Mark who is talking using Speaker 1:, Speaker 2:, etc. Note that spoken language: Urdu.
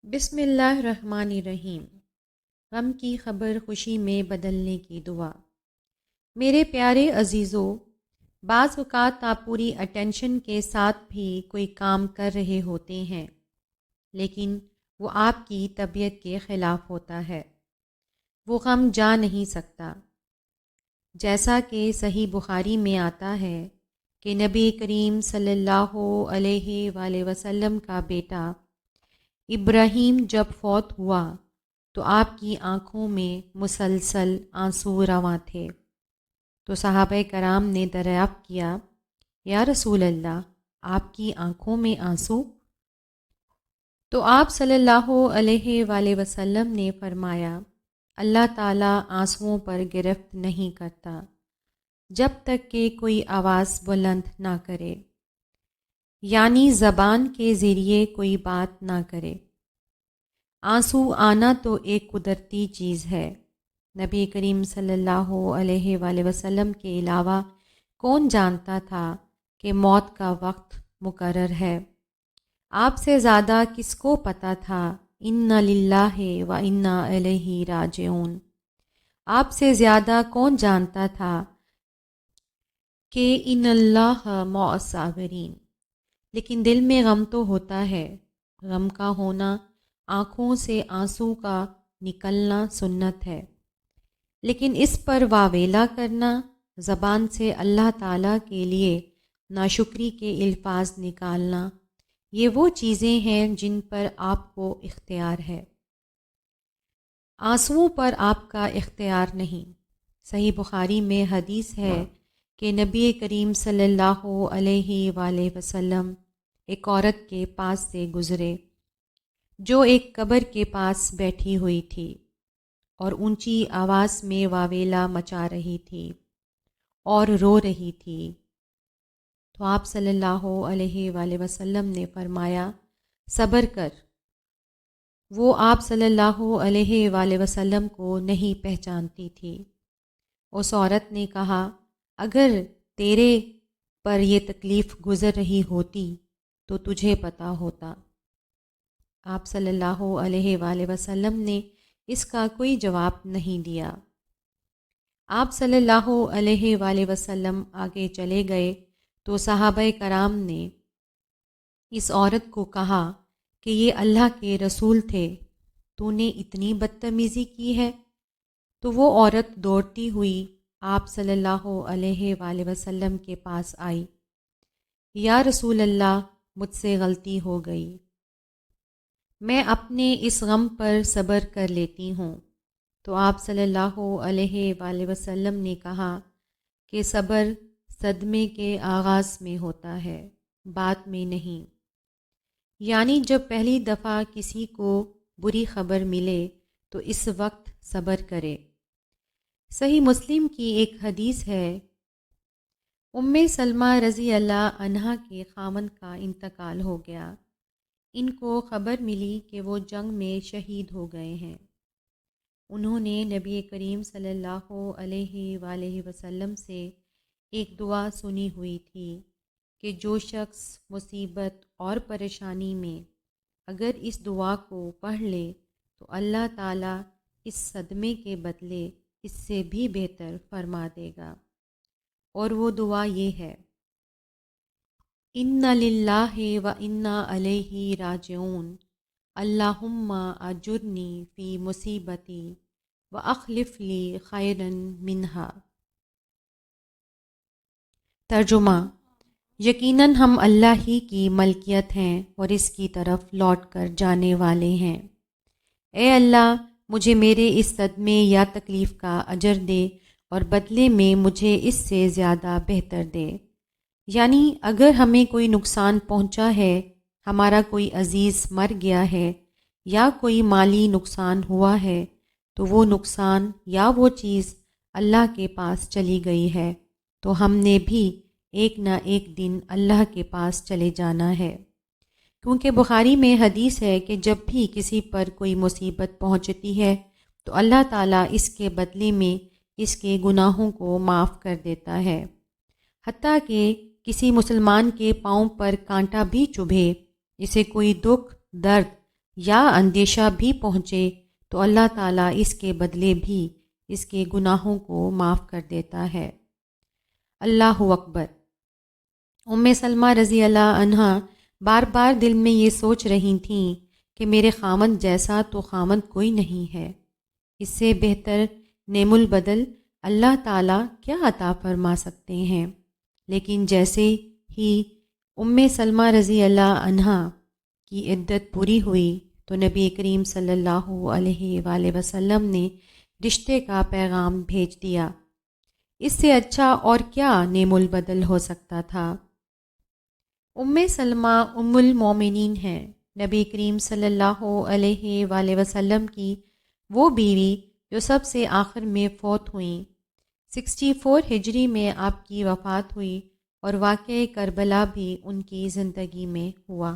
Speaker 1: بسم اللہ الرحمن الرحیم۔ غم کی خبر خوشی میں بدلنے کی دعا۔ میرے پیارے عزیزو، بعض اوقات آپ پوری اٹینشن کے ساتھ بھی کوئی کام کر رہے ہوتے ہیں، لیکن وہ آپ کی طبیعت کے خلاف ہوتا ہے۔ وہ غم جا نہیں سکتا۔ جیسا کہ صحیح بخاری میں آتا ہے کہ نبی کریم صلی اللہ علیہ وآلہ وسلم کا بیٹا ابراہیم جب فوت ہوا تو آپ کی آنکھوں میں مسلسل آنسو رواں تھے۔ تو صحابہ کرام نے دریافت کیا، یا رسول اللہ، آپ کی آنکھوں میں آنسو؟ تو آپ صلی اللہ علیہ وآلہ وسلم نے فرمایا، اللہ تعالیٰ آنسوؤں پر گرفت نہیں کرتا جب تک کہ کوئی آواز بلند نہ کرے، یعنی زبان کے ذریعے کوئی بات نہ کرے۔ آنسو آنا تو ایک قدرتی چیز ہے۔ نبی کریم صلی اللہ علیہ وآلہ وسلم کے علاوہ کون جانتا تھا کہ موت کا وقت مقرر ہے؟ آپ سے زیادہ کس کو پتہ تھا اِنَّ لِلَّهِ وَإِنَّا إِلَيْهِ راجعون؟ آپ سے زیادہ کون جانتا تھا کہ ان اللہ مع الصابرین؟ لیکن دل میں غم تو ہوتا ہے۔ غم کا ہونا، آنکھوں سے آنسو کا نکلنا سنت ہے، لیکن اس پر واویلا کرنا، زبان سے اللہ تعالیٰ کے لیے ناشکری کے الفاظ نکالنا، یہ وہ چیزیں ہیں جن پر آپ کو اختیار ہے۔ آنسوؤں پر آپ کا اختیار نہیں۔ صحیح بخاری میں حدیث ہے کہ نبی کریم صلی اللہ علیہ وآلہ وسلم ایک عورت کے پاس سے گزرے جو ایک قبر کے پاس بیٹھی ہوئی تھی اور اونچی آواز میں واویلا مچا رہی تھی اور رو رہی تھی۔ تو آپ صلی اللہ علیہ وآلہ وسلم نے فرمایا، صبر کر۔ وہ آپ صلی اللہ علیہ وآلہ وسلم کو نہیں پہچانتی تھی۔ اس عورت نے کہا، اگر تیرے پر یہ تکلیف گزر رہی ہوتی تو تجھے پتہ ہوتا۔ آپ صلی اللہ علیہ وآلہ وسلم نے اس کا کوئی جواب نہیں دیا۔ آپ صلی اللہ علیہ وآلہ وسلم آگے چلے گئے تو صحابہ کرام نے اس عورت کو کہا کہ یہ اللہ کے رسول تھے، تو نے اتنی بدتمیزی کی ہے؟ تو وہ عورت دوڑتی ہوئی آپ صلی اللہ علیہ وآلہ وسلم کے پاس آئی، یا رسول اللہ، مجھ سے غلطی ہو گئی، میں اپنے اس غم پر صبر کر لیتی ہوں۔ تو آپ صلی اللہ علیہ وآلہ وسلم نے کہا کہ صبر صدمے کے آغاز میں ہوتا ہے، بعد میں نہیں۔ یعنی جب پہلی دفعہ کسی کو بری خبر ملے تو اس وقت صبر کرے۔ صحیح مسلم کی ایک حدیث ہے، ام سلمہ رضی اللہ عنہا کے خاوند کا انتقال ہو گیا۔ ان کو خبر ملی کہ وہ جنگ میں شہید ہو گئے ہیں۔ انہوں نے نبی کریم صلی اللہ علیہ وآلہ وسلم سے ایک دعا سنی ہوئی تھی کہ جو شخص مصیبت اور پریشانی میں اگر اس دعا کو پڑھ لے تو اللہ تعالیٰ اس صدمے کے بدلے اس سے بھی بہتر فرما دے گا، اور وہ دعا یہ ہے، اِنَّ لِلَّهِ وَإِنَّا إِلَيْهِ راجعون، اللہم اجرنی فی مصیبتی واخلف لی خیرا منہا۔ ترجمہ: یقیناً ہم اللہ ہی کی ملکیت ہیں اور اس کی طرف لوٹ کر جانے والے ہیں۔ اے اللہ، مجھے میرے اس صدمے یا تکلیف کا اجر دے اور بدلے میں مجھے اس سے زیادہ بہتر دے۔ یعنی اگر ہمیں کوئی نقصان پہنچا ہے، ہمارا کوئی عزیز مر گیا ہے یا کوئی مالی نقصان ہوا ہے، تو وہ نقصان یا وہ چیز اللہ کے پاس چلی گئی ہے، تو ہم نے بھی ایک نہ ایک دن اللہ کے پاس چلے جانا ہے۔ کیونکہ بخاری میں حدیث ہے کہ جب بھی کسی پر کوئی مصیبت پہنچتی ہے تو اللہ تعالیٰ اس کے بدلے میں اس کے گناہوں کو معاف کر دیتا ہے، حتیٰ کہ کسی مسلمان کے پاؤں پر کانٹا بھی چبھے، اسے کوئی دکھ، درد یا اندیشہ بھی پہنچے تو اللہ تعالیٰ اس کے بدلے بھی اس کے گناہوں کو معاف کر دیتا ہے۔ اللہ اکبر۔ ام سلمہ رضی اللہ عنہا بار بار دل میں یہ سوچ رہی تھیں کہ میرے خامند جیسا تو خامند کوئی نہیں ہے، اس سے بہتر نعم البدل اللہ تعالیٰ کیا عطا فرما سکتے ہیں۔ لیکن جیسے ہی ام سلمہ رضی اللہ عنہا کی عدت پوری ہوئی تو نبی کریم صلی اللہ علیہ وآلہ وسلم نے رشتے کا پیغام بھیج دیا۔ اس سے اچھا اور کیا نعم البدل ہو سکتا تھا؟ ام سلمہ ام المومنین ہیں، نبی کریم صلی اللہ علیہ وآلہ وسلم کی وہ بیوی جو سب سے آخر میں فوت ہوئیں۔ 64 ہجری میں آپ کی وفات ہوئی اور واقعہ کربلا بھی ان کی زندگی میں ہوا۔